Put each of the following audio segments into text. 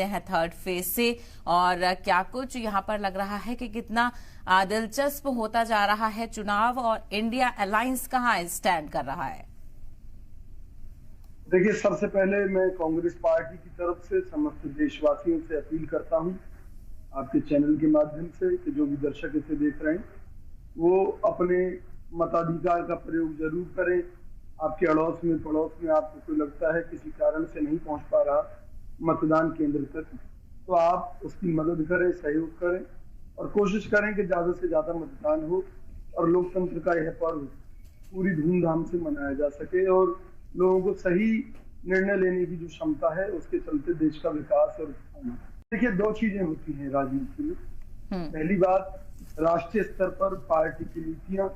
हैं third phase से, और क्या कुछ यहाँ पर लग रहा है कि कितना दिलचस्प होता जा रहा है चुनाव, और इंडिया अलायंस कहाँ स्टैंड कर रहा है? देखिए, सबसे पहले मैं कांग्रेस पार्टी की तरफ से समस्त देशवासियों से अपील करता हूं, आपके चैनल के माध्यम से, कि जो भी दर्शक इसे देख रहे हैं वो अपने मताधिकार का प्रयोग जरूर करें। आपके अड़ोस में पड़ोस में आपको कोई लगता है किसी कारण से नहीं पहुंच पा रहा मतदान केंद्र तक, तो आप उसकी मदद करें, सहयोग करें और कोशिश करें कि ज्यादा से ज्यादा मतदान हो और लोकतंत्र का यह पर्व पूरी धूमधाम से मनाया जा सके और लोगों को सही निर्णय लेने की जो क्षमता है उसके चलते देश का विकास और उत्थान। देखिए, दो चीजें होती हैं राजनीति में। पहली बात, राष्ट्रीय स्तर पर पार्टी की नीतियां,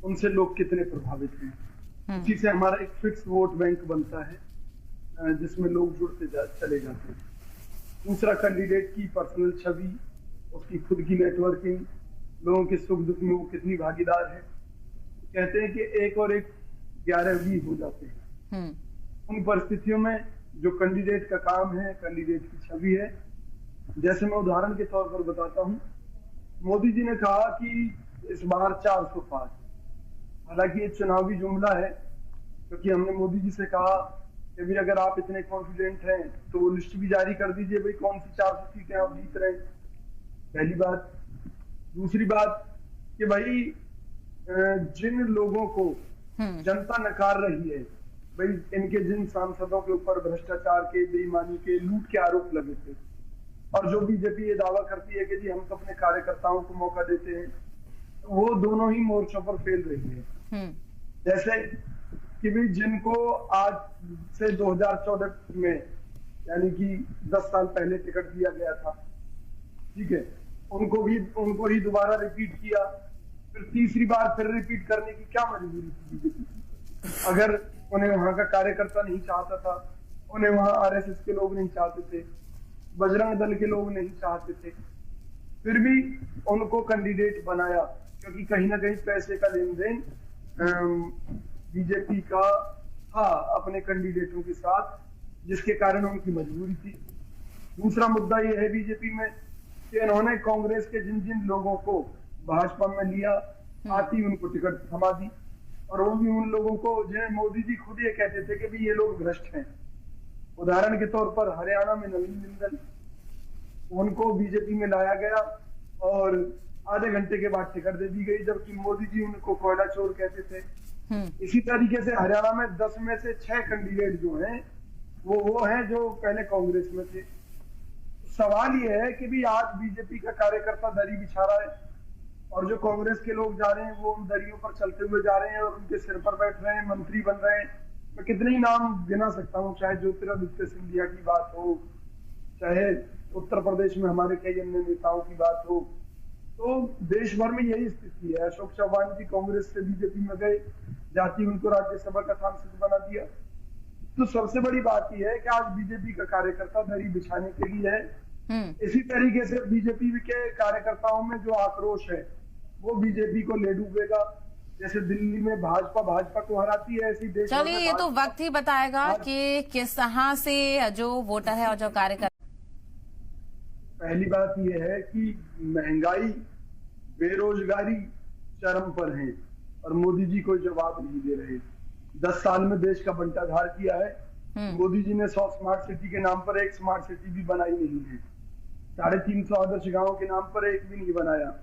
उनसे लोग कितने प्रभावित हैं, उसी से हमारा एक फिक्स वोट बैंक बनता है जिसमें लोग जुड़ते चले जाते हैं। दूसरा, कैंडिडेट की पर्सनल छवि, उसकी खुद की नेटवर्किंग, लोगों के सुख दुख में वो कितनी भागीदार है। कहते हैं कि 1 और 1 11 हो जाते हैं। उन परिस्थितियों में जो कैंडिडेट का काम है, कैंडिडेट की छवि है। जैसे मैं उदाहरण के तौर पर बताता हूँ, मोदी जी ने कहा कि इस बार 400 पार। हालांकि ये चुनावी जुमला है, क्योंकि हमने मोदी जी से कहा कि भी अगर आप इतने कॉन्फिडेंट हैं तो वो लिस्ट भी जारी कर दीजिए, भाई कौन सी 400 सीटें आप जीत रहे हैं। पहली बात। दूसरी बात कि भाई जिन लोगों को जनता नकार रही है, भाई इनके जिन सांसदों के ऊपर भ्रष्टाचार के, बेईमानी के, लूट के आरोप लगे थे, और जो बीजेपी ये दावा करती है कि जी हम तो अपने कार्यकर्ताओं को मौका देते हैं, वो दोनों ही मोर्चों पर फेल रही है। जैसे कि भी जिनको आज से 2014 में, यानी कि 10 साल पहले टिकट दिया गया था, ठीक है, उनको ही दोबारा रिपीट किया, फिर तीसरी बार फिर रिपीट करने की क्या मजबूरी थी बीजेपी की? अगर उन्हें वहां का कार्यकर्ता नहीं चाहता था, उन्हें वहां आरएसएस के लोग नहीं चाहते थे, बजरंग दल के लोग नहीं चाहते थे, फिर भी उनको कैंडिडेट बनाया, क्योंकि कहीं ना कहीं पैसे का लेन देन बीजेपी का था अपने कैंडिडेटों के साथ, जिसके कारण उनकी मजबूरी थी। दूसरा मुद्दा यह है बीजेपी में कि इन्होंने कांग्रेस के जिन जिन लोगों को भाजपा में लिया, आती उनको टिकट थमा दी, और वो भी उन लोगों को जिन्हें मोदी जी खुद ये कहते थे कि भी ये लोग भ्रष्ट हैं। उदाहरण के तौर पर हरियाणा में नवीन जिंदल, उनको बीजेपी में लाया गया और आधे घंटे के बाद टिकट दे दी गई, जबकि मोदी जी उनको कोयला चोर कहते थे। इसी तरीके से हरियाणा में 10 में से 6 कैंडिडेट जो हैं वो हैं जो पहले कांग्रेस में थे। सवाल ये है कि भी आज बीजेपी का कार्यकर्ता दरी बिछा रहा है, और जो कांग्रेस के लोग जा रहे हैं वो उन दरियों पर चलते हुए जा रहे हैं और उनके सिर पर बैठ रहे हैं, मंत्री बन रहे हैं। मैं कितने ही नाम गिना सकता हूँ, चाहे ज्योतिरादित्य सिंधिया की बात हो, चाहे उत्तर प्रदेश में हमारे कई अन्य नेताओं की बात हो। तो देश भर में यही स्थिति है। अशोक चौहान जी कांग्रेस से बीजेपी में गए, जाति उनको राज्यसभा का सांसद बना दिया। तो सबसे बड़ी बात यह है कि आज बीजेपी का कार्यकर्ता दरी बिछाने के लिए है। इसी तरीके से बीजेपी के कार्यकर्ताओं में जो आक्रोश है वो बीजेपी को ले डूबेगा। जैसे दिल्ली में भाजपा को हराती है, ऐसी देश। चलिए, ये तो वक्त ही बताएगा कि किस तरह से जो वोटर है और जो कार्यकर्ता। पहली बात यह है कि महंगाई, बेरोजगारी चरम पर है और मोदी जी कोई जवाब नहीं दे रहे। 10 साल में देश का बंटाधार किया है। मोदी जी ने 100 स्मार्ट सिटी के नाम पर एक स्मार्ट सिटी भी बनाई नहीं है। 350 आदर्श गांव के नाम पर एक भी नहीं बनाया।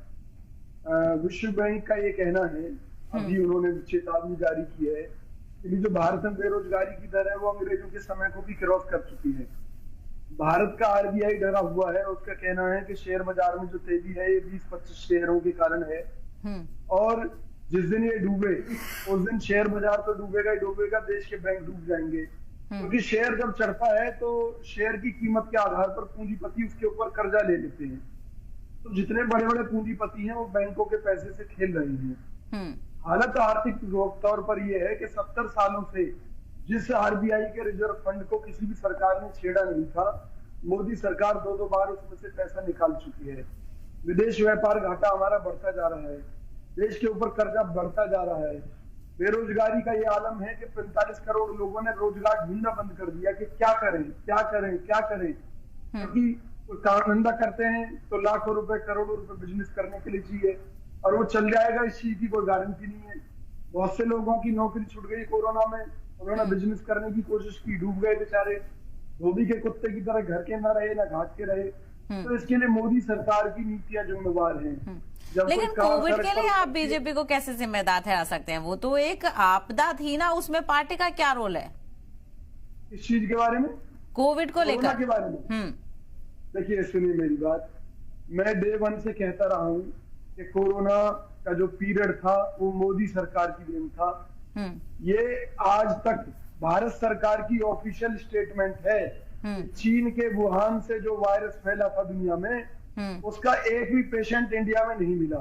विश्व बैंक का ये कहना है, अभी उन्होंने चेतावनी जारी की है कि जो भारत में बेरोजगारी की दर है वो अंग्रेजों के समय को भी क्रॉस कर चुकी है। भारत का आरबीआई डरा हुआ है, उसका कहना है कि शेयर बाजार में जो तेजी है ये 20-25 शेयरों के कारण है, और जिस दिन ये डूबे उस दिन शेयर बाजार तो डूबेगा ही डूबेगा, देश के बैंक डूब जाएंगे। क्योंकि शेयर जब चढ़ता है तो शेयर की कीमत के आधार पर पूंजीपति उसके ऊपर कर्जा ले लेते हैं। तो जितने बड़े बड़े पूंजीपति हैं वो बैंकों के पैसे से खेल रहे हैं। हालत आर्थिक तौर पर यह है कि 70 सालों से जिस आरबीआई के रिजर्व फंड को किसी भी सरकार ने छेड़ा नहीं था, मोदी सरकार 2 बार उसमें से पैसा निकाल चुकी है। विदेश व्यापार घाटा हमारा बढ़ता जा रहा है, देश के ऊपर कर्जा बढ़ता जा रहा है। बेरोजगारी का ये आलम है कि 45 करोड़ लोगों ने रोजगार ढूंढना बंद कर दिया कि क्या करें क्या करें क्या करें। क्योंकि कोई काम धंधा करते हैं तो लाखों रुपए करोड़ों रुपए बिजनेस करने के लिए चाहिए, और वो चल जाएगा इस चीज की कोई गारंटी नहीं है। बहुत से लोगों की नौकरी छूट गई कोरोना में, उन्होंने बिजनेस करने की कोशिश की, डूब गए बेचारे, धोबी के कुत्ते की तरह घर के ना रहे ना घाट के रहे। तो इसके लिए मोदी सरकार की नीतियां जिम्मेवार हैं। लेकिन कोविड के लिए आप बीजेपी को कैसे जिम्मेदार ठहरा सकते हैं? वो तो एक आपदा थी ना, उसमें पार्टी का क्या रोल है? इस चीज के बारे में, कोविड को लेकर के बारे में देखिए, सुनिए मेरी बात, मैं डे वन से कहता रहा हूं कि कोरोना का जो पीरियड था वो मोदी सरकार की देन था। ये आज तक भारत सरकार की ऑफिशियल स्टेटमेंट है। चीन के वुहान से जो वायरस फैला था दुनिया में, उसका एक भी पेशेंट इंडिया में नहीं मिला।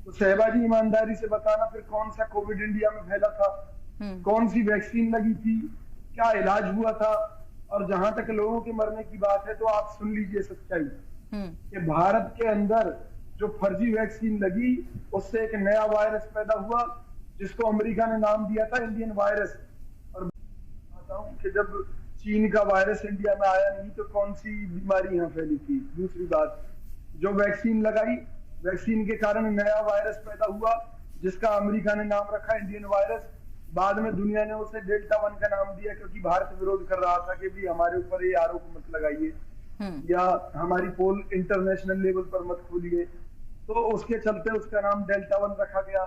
तो सहबाजी ईमानदारी से बताना फिर कौन सा कोविड इंडिया में फैला था, कौन सी वैक्सीन लगी थी, क्या इलाज हुआ था। और जहां तक लोगों के मरने की बात है तो आप सुन लीजिए सच्चाई कि भारत के अंदर जो फर्जी वैक्सीन लगी उससे एक नया वायरस पैदा हुआ जिसको अमेरिका ने नाम दिया था इंडियन वायरस। और बताता हूं कि जब चीन का वायरस इंडिया में आया नहीं तो कौन सी बीमारी यहाँ फैली थी। दूसरी बात, जो वैक्सीन लगाई, वैक्सीन के कारण नया वायरस पैदा हुआ जिसका अमेरिका ने नाम रखा इंडियन वायरस। बाद में दुनिया ने उसे डेल्टा 1 का नाम दिया क्योंकि भारत विरोध कर रहा था कि भी हमारे ऊपर ये आरोप मत लगाइए या हमारी पोल इंटरनेशनल लेवल पर मत खोलिए। तो उसके चलते उसका नाम डेल्टा 1 रखा गया।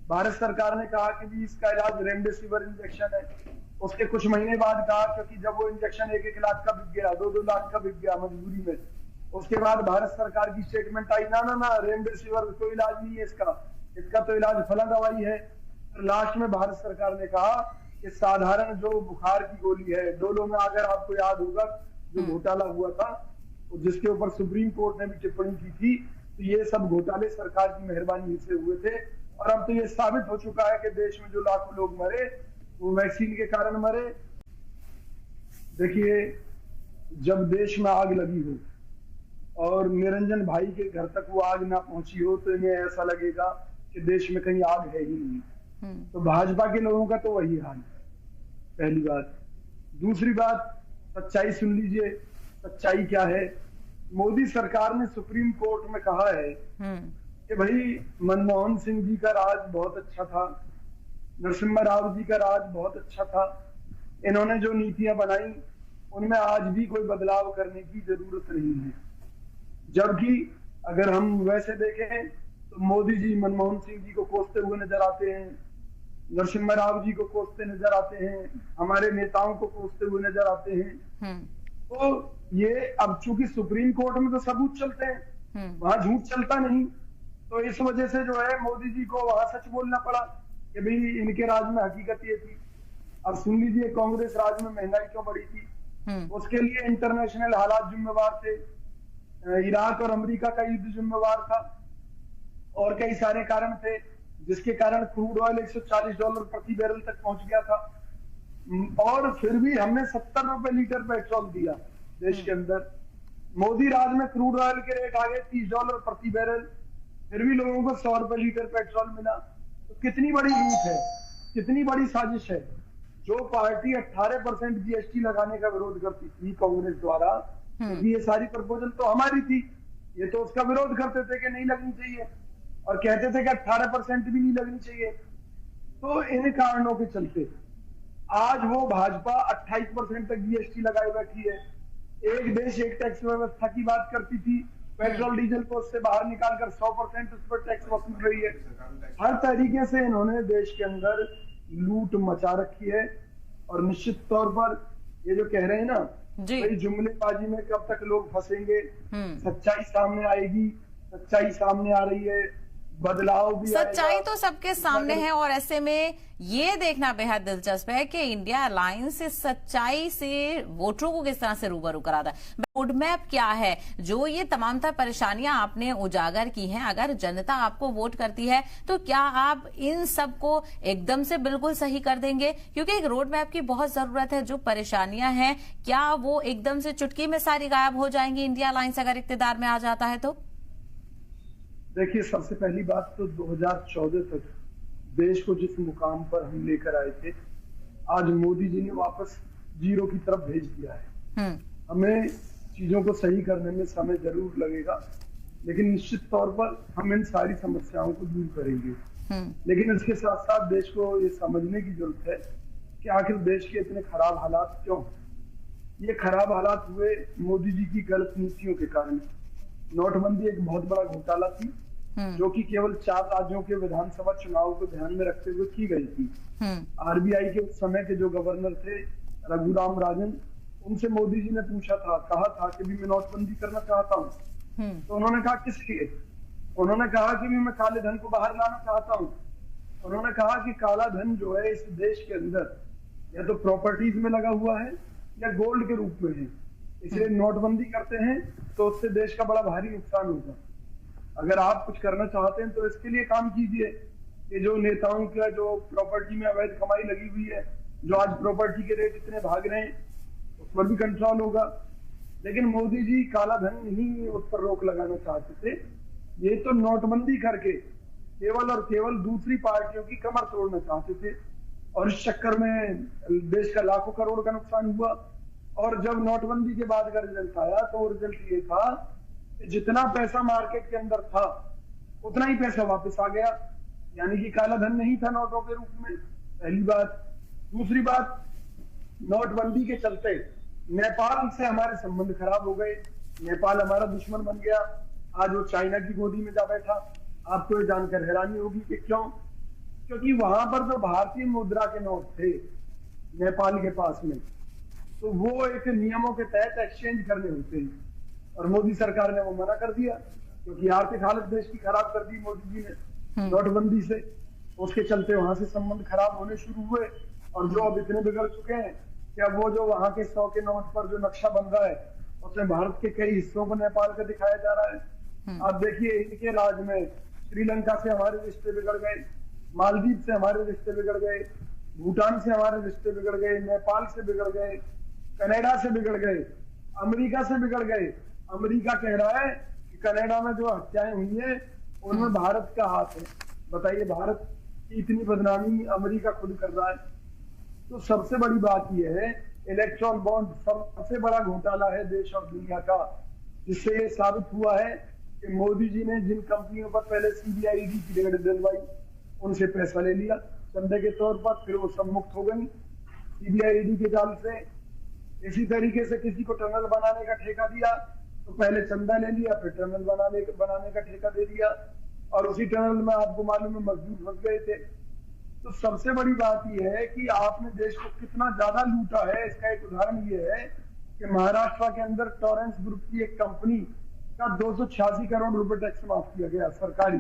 भारत सरकार ने कहा कि भी इसका इलाज रेमडेसिविर इंजेक्शन है। उसके कुछ महीने बाद कहा, क्योंकि जब वो इंजेक्शन 1-1 लाख का बिक गया, 2-2 लाख का बिक गया मजबूरी में, उसके बाद भारत सरकार की स्टेटमेंट आई, ना रेमडेसिविर कोई इलाज नहीं है इसका तो इलाज फला दवाई है। लास्ट में भारत सरकार ने कहा कि साधारण जो बुखार की गोली है डोलो में, अगर आपको याद होगा जो घोटाला हुआ था जिसके ऊपर सुप्रीम कोर्ट ने भी टिप्पणी की थी, तो ये सब घोटाले सरकार की मेहरबानी से हुए थे। और अब तो ये साबित हो चुका है कि देश में जो लाखों लोग मरे वो वैक्सीन के कारण मरे। देखिए, जब देश में आग लगी हो और निरंजन भाई के घर तक वो आग ना पहुंची हो तो इन्हें ऐसा लगेगा कि देश में कहीं आग है ही नहीं। तो भाजपा के लोगों का तो वही हाल, पहली बात। दूसरी बात, सच्चाई सुन लीजिए, सच्चाई क्या है। मोदी सरकार ने सुप्रीम कोर्ट में कहा है कि भाई मनमोहन सिंह जी का राज बहुत अच्छा था, नरसिम्हा राव जी का राज बहुत अच्छा था, इन्होंने जो नीतियां बनाई उनमें आज भी कोई बदलाव करने की जरूरत नहीं है। जबकि अगर हम वैसे देखें तो मोदी जी मनमोहन सिंह जी को कोसते हुए नजर आते हैं, नरसिम्हा राव जी को कोसते नजर आते हैं, हमारे नेताओं को कोसते हुए नजर आते हैं। तो ये अब चूंकि सुप्रीम कोर्ट में तो सबूत चलते हैं, वहां झूठ चलता नहीं, तो इस वजह से जो है मोदी जी को वहां सच बोलना पड़ा कि भाई इनके राज में हकीकत ये थी। अब सुन लीजिए, कांग्रेस राज में महंगाई क्यों बढ़ी थी? उसके लिए इंटरनेशनल हालात जिम्मेवार थे, इराक और अमेरिका का युद्ध जिम्मेवार था, और कई सारे कारण थे जिसके कारण क्रूड ऑयल $140 प्रति बैरल तक पहुंच गया था। और फिर भी हमने 70 रुपए लीटर पेट्रोल दिया देश के अंदर। मोदी राज में क्रूड ऑयल के रेट आ गए $30 प्रति बैरल, फिर भी लोगों को 100 रुपए लीटर पेट्रोल मिला। तो कितनी बड़ी लूट है, कितनी बड़ी साजिश है। जो पार्टी 18% जीएसटी लगाने का विरोध करती थी कांग्रेस द्वारा, क्योंकि ये सारी प्रपोजल तो हमारी थी, ये तो उसका विरोध करते थे कि नहीं लगनी चाहिए और कहते थे कि 18% भी नहीं लगनी चाहिए। तो इन कारणों के चलते आज वो भाजपा 28% तक जीएसटी लगाए बैठी है। एक देश एक टैक्स व्यवस्था की बात करती थी, पेट्रोल डीजल को उससे बाहर निकालकर 100% उस पर टैक्स वसूल रही है। हर तरीके से इन्होंने देश के अंदर लूट मचा रखी है। और निश्चित तौर पर ये जो कह रहे हैं ना भाई जुमलेबाजी में कब तक लोग फंसेंगे, सच्चाई सामने आएगी, सच्चाई सामने आ रही है, बदलाव भी सच्चाई तो सबके सामने है। और ऐसे में ये देखना बेहद दिलचस्प है कि इंडिया अलायंस इस सच्चाई से वोटरों को किस तरह से रूबरू कराता है। रोड मैप क्या है, जो ये तमाम तर परेशानियां आपने उजागर की हैं, अगर जनता आपको वोट करती है तो क्या आप इन सब को एकदम से बिल्कुल सही कर देंगे? क्योंकि एक रोड मैप की बहुत जरूरत है। जो परेशानियां हैं क्या वो एकदम से चुटकी में सारी गायब हो जाएंगी इंडिया अलायंस अगर इक्तिदार में आ जाता है तो? देखिए, सबसे पहली बात तो 2014 तक देश को जिस मुकाम पर हम लेकर आए थे, आज मोदी जी ने वापस जीरो की तरफ भेज दिया है। हमें चीजों को सही करने में समय जरूर लगेगा, लेकिन निश्चित तौर पर हम इन सारी समस्याओं को दूर करेंगे। लेकिन इसके साथ साथ देश को ये समझने की जरूरत है कि आखिर देश के इतने खराब हालात क्यों। ये खराब हालात हुए मोदी जी की गलत नीतियों के कारण। नोटबंदी एक बहुत बड़ा घोटाला थी, जो कि केवल 4 राज्यों के विधानसभा चुनाव को ध्यान में रखते हुए की गई थी। आरबीआई के उस समय के जो गवर्नर थे रघुराम राजन, उनसे मोदी जी ने पूछा था, कहा था कि भी मैं नोटबंदी करना चाहता हूँ। तो उन्होंने कहा किस लिए? उन्होंने कहा कि भी मैं काले धन को बाहर लाना चाहता हूँ। उन्होंने कहा कि काला धन जो है इस देश के अंदर या तो प्रॉपर्टीज में लगा हुआ है या गोल्ड के रूप में है, इसलिए नोटबंदी करते हैं तो उससे देश का बड़ा भारी नुकसान होगा। अगर आप कुछ करना चाहते हैं तो इसके लिए काम कीजिए कि जो नेताओं का जो प्रॉपर्टी में अवैध कमाई लगी हुई है, जो आज प्रॉपर्टी के रेट इतने भाग रहे हैं, उस पर भी कंट्रोल होगा। लेकिन मोदी जी काला धन नहीं उस पर रोक लगाना चाहते थे, ये तो नोटबंदी करके केवल और केवल दूसरी पार्टियों की कमर तोड़ना चाहते थे, और इस चक्कर में देश का लाखों करोड़ का नुकसान हुआ। और जब नोटबंदी के बाद का रिजल्ट आया तो वो रिजल्ट ये था कि जितना पैसा मार्केट के अंदर था उतना ही पैसा वापस आ गया, यानी कि काला धन नहीं था नोटों के रूप में। पहली बात। दूसरी बात, नोटबंदी के चलते नेपाल से हमारे संबंध खराब हो गए। नेपाल हमारा दुश्मन बन गया, आज वो चाइना की गोदी में जा बैठा। आपको ये जानकर हैरानी होगी कि क्यों? क्योंकि वहां पर जो भारतीय मुद्रा के नोट थे नेपाल के पास में, तो वो एक नियमों के तहत एक्सचेंज करने होते हैं, और मोदी सरकार ने वो मना कर दिया, क्योंकि आर्थिक हालत देश की खराब कर दी मोदी जी ने नोटबंदी से। उसके चलते वहां से संबंध खराब होने शुरू हुए, और जो अब इतने बिगड़ चुके हैं कि अब वो जो वहां के 100 के नोट पर जो नक्शा बन रहा है उसमें भारत के कई हिस्सों को नेपाल का दिखाया जा रहा है। आप देखिए, इनके राज में श्रीलंका से हमारे रिश्ते बिगड़ गए, मालदीव से हमारे रिश्ते बिगड़ गए, भूटान से हमारे रिश्ते बिगड़ गए, नेपाल से बिगड़ गए, कनाडा से बिगड़ गए, अमेरिका से बिगड़ गए। अमेरिका कह रहा है कि कनाडा में जो हत्याएं हुई है उनमें भारत का हाथ है। बताइए, भारत की इतनी बदनामी अमेरिका खुद कर रहा है। तो सबसे बड़ी बात यह है, इलेक्ट्रॉल बॉन्ड सबसे बड़ा घोटाला है देश और दुनिया का, जिससे ये साबित हुआ है कि मोदी जी ने जिन कंपनियों पर पहले सीबीआईडी की रेड दिलवाई, उनसे पैसा ले लिया चंदे के तौर पर, फिर वो सब मुक्त हो गई सीबीआईडी के जाल से। इसी तरीके से किसी को टनल बनाने का ठेका दिया तो पहले चंदा ले लिया, फिर टनल बनाने का ठेका दे दिया, और उसी टनल में आपको मालूम है मजदूर फंस गए थे। तो सबसे बड़ी बात यह है कि आपने देश को कितना ज्यादा लूटा है। इसका एक उदाहरण यह है कि महाराष्ट्र के अंदर टॉरेंस ग्रुप की एक कंपनी का 286 करोड़ रुपए टैक्स माफ किया गया सरकारी,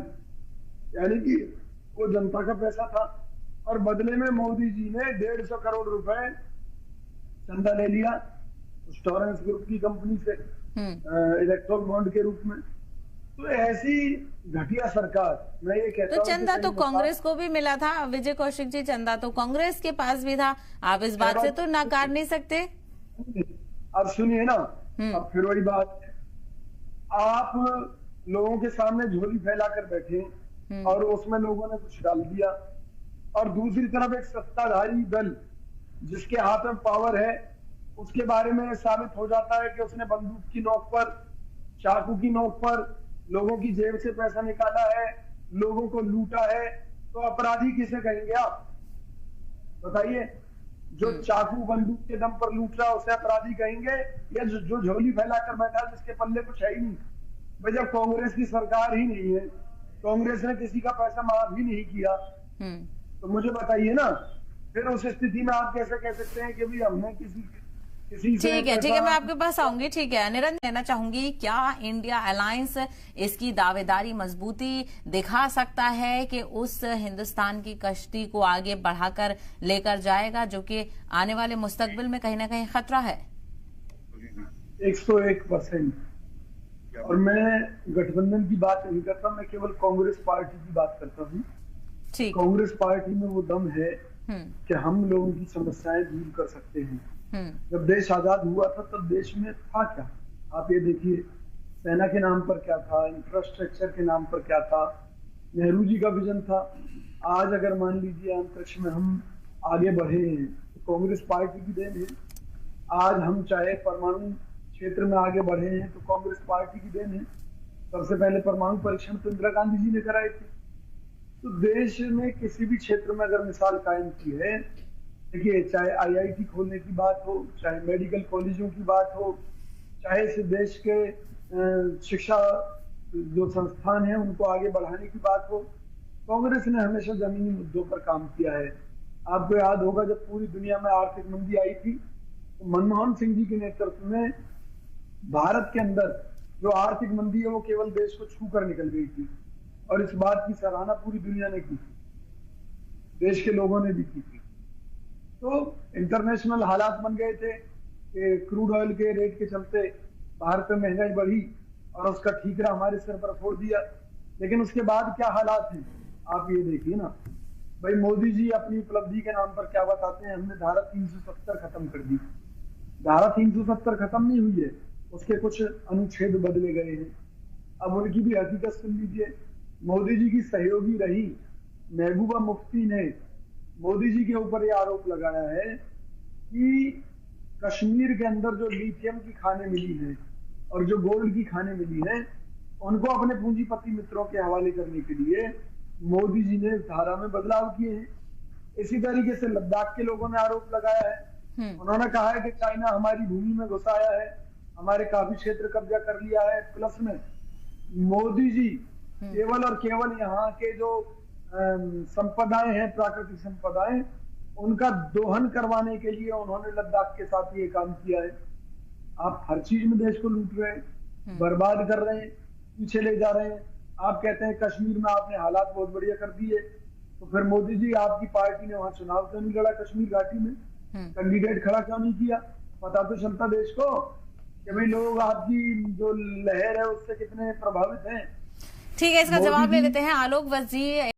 यानी कि वो जनता का पैसा था, और बदले में मोदी जी ने 150 करोड़ रुपए चंदा ले लिया उस टॉरेंस ग्रुप की कंपनी से इलेक्ट्रॉल बॉन्ड के रूप में। तो ऐसी घटिया सरकार, मैं ये कहता हूं, तो चंदा तो कांग्रेस को भी मिला था विजय कौशिक जी, चंदा तो कांग्रेस के पास भी था, आप इस बात से तो नकार नहीं सकते। अब सुनिए ना, अब फिर वही बात, आप लोगों के सामने झोली फैलाकर बैठे और उसमें लोगों ने कुछ डाल दिया, और दूसरी तरफ एक सत्ताधारी दल जिसके हाथ में पावर है, उसके बारे में साबित हो जाता है कि उसने बंदूक की नोक पर, चाकू की नोक पर लोगों की जेब से पैसा निकाला है, लोगों को लूटा है। तो अपराधी किसे कहेंगे आप? बताइए, जो चाकू बंदूक के दम पर लूट रहा उसे अपराधी कहेंगे, या जो झोली फैलाकर बैठा जिसके पल्ले कुछ है ही नहीं? भाई, जब कांग्रेस की सरकार ही नहीं है, कांग्रेस ने किसी का पैसा माफ ही नहीं किया, तो मुझे बताइए ना, फिर उस स्थिति में आप कैसे कह सकते हैं कि भी हमने किसी ठीक है, मैं आपके पास आऊंगी। ठीक है, निरंजन, कहना चाहूंगी, क्या इंडिया अलायंस इसकी दावेदारी मजबूती दिखा सकता है कि उस हिंदुस्तान की कश्ती को आगे बढ़ाकर लेकर जाएगा, जो कि आने वाले मुस्तकबिल में कहीं ना कहीं खतरा है? 101%। और मैं गठबंधन की बात नहीं करता, मैं केवल कांग्रेस पार्टी की बात करता हूँ। कांग्रेस पार्टी में वो दम है कि हम लोगों की समस्याएं दूर कर सकते हैं। जब देश आजाद हुआ था तब देश में था क्या? आप ये देखिए, सेना के नाम पर क्या था, इंफ्रास्ट्रक्चर के नाम पर क्या था, नेहरू जी का विजन था। आज अगर मान लीजिए अंतरिक्ष में हम आगे बढ़े हैं तो कांग्रेस पार्टी की देन है। आज हम चाहे परमाणु क्षेत्र में आगे बढ़े हैं तो कांग्रेस पार्टी की देन है। सबसे पहले परमाणु परीक्षण तो इंदिरा गांधी जी ने कराए थे। तो देश में किसी भी क्षेत्र में अगर मिसाल कायम की है, देखिए चाहे आईआईटी खोलने की बात हो, चाहे मेडिकल कॉलेजों की बात हो, चाहे इस देश के शिक्षा जो संस्थान है उनको आगे बढ़ाने की बात हो, कांग्रेस ने हमेशा जमीनी मुद्दों पर काम किया है। आपको याद होगा जब पूरी दुनिया में आर्थिक मंदी आई थी तो मनमोहन सिंह जी के नेतृत्व में भारत के अंदर जो आर्थिक मंदी है वो केवल देश को छू कर निकल गई थी, और इस बात की सराहना पूरी दुनिया ने की थी, देश के लोगों ने भी की थी। तो इंटरनेशनल हालात बन गए थे कि क्रूड ऑयल के रेट के चलते भारत में महंगाई बढ़ी और उसका ठीकरा हमारे सिर पर फोड़ दिया। लेकिन उसके बाद क्या हालात हैं आप ये देखिए ना भाई। मोदी जी अपनी उपलब्धि के नाम पर क्या बताते हैं, हमने धारा 370 खत्म कर दी। धारा 370 खत्म नहीं हुई है, उसके कुछ अनुच्छेद बदले गए हैं। अब उनकी भी हकीकत सुन लीजिए। मोदी जी की सहयोगी रही महबूबा मुफ्ती ने मोदी जी के ऊपर यह आरोप लगाया है कि कश्मीर के अंदर जो लिथियम की खानें मिली हैं और जो गोल्ड की खानें मिली हैं उनको अपने पूंजीपति मित्रों के हवाले करने के लिए मोदी जी ने इस धारा में बदलाव किए हैं। इसी तरीके से लद्दाख के लोगों ने आरोप लगाया है। उन्होंने कहा है कि चाइना हमारी भूमि में घुस आया है, हमारे काफी क्षेत्र कब्जा कर लिया है। प्लस में मोदी जी केवल और केवल यहाँ के जो संपदाएं हैं, प्राकृतिक संपदाएं, उनका दोहन करवाने के लिए उन्होंने लद्दाख के साथ ये काम किया है। आप हर चीज में देश को लूट रहे हैं, बर्बाद कर रहे हैं, पीछे ले जा रहे हैं। आप कहते हैं कश्मीर में आपने हालात बहुत बढ़िया कर दिए, तो फिर मोदी जी आपकी पार्टी ने वहां चुनाव क्यों नहीं लड़ा? कश्मीर घाटी में कैंडिडेट खड़ा क्यों नहीं किया? पता तो चलता देश को कि भाई लोग आपकी जो लहर है उससे कितने प्रभावित हैं। ठीक है, इसका जवाब ले लेते हैं आलोक वत्स जी।